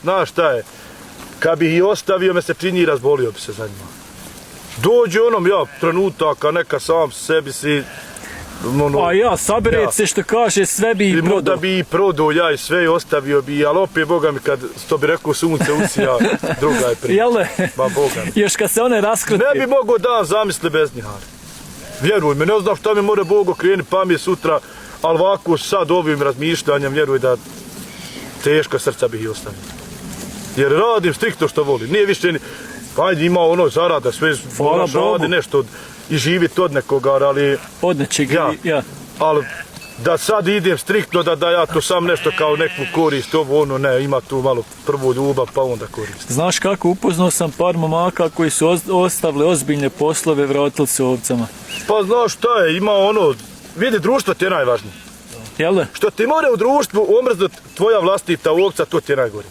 Znaš šta je, kad bih ih ostavio me se pri njih razbolio bi se za njima. Dođe onom ja trenutaka neka sam sebi si... A ja, saberet se što kaže, sve bi i prodao. Da bi i prodao ja i sve i ostavio bi, ali opet, Boga mi, kad to bi rekao sunce usija, druga je priča. Jel' Ba, Boga mi. Još kad se one raskrti. Ne bi mogao dan zamisli bez njih. Vjeruj me, ne znam šta mi mora Bog okreni pamet sutra, ali ovako sad ovim razmišljanjem, vjeruj da teška srca bih ih ostavio. Jer radim striktno što volim, nije više ni... Ajde, ima ono zarada, sve moraš radi nešto i živit od nekoga, ali... Od nečeg, ja. Ali da sad idem striktno, da ja to sam nešto kao neku korist, ovo ono, ne, ima tu malo prvu ljubav, pa onda korist. Znaš kako, upoznao sam par momaka koji su ostavili ozbiljne poslove, vratili se ovcama. Pa znaš šta je, ima ono, vidi, društvo ti je najvažnije. Jel' Što ti more u društvu omrznut tvoja vlastita ovca, to ti je najgore.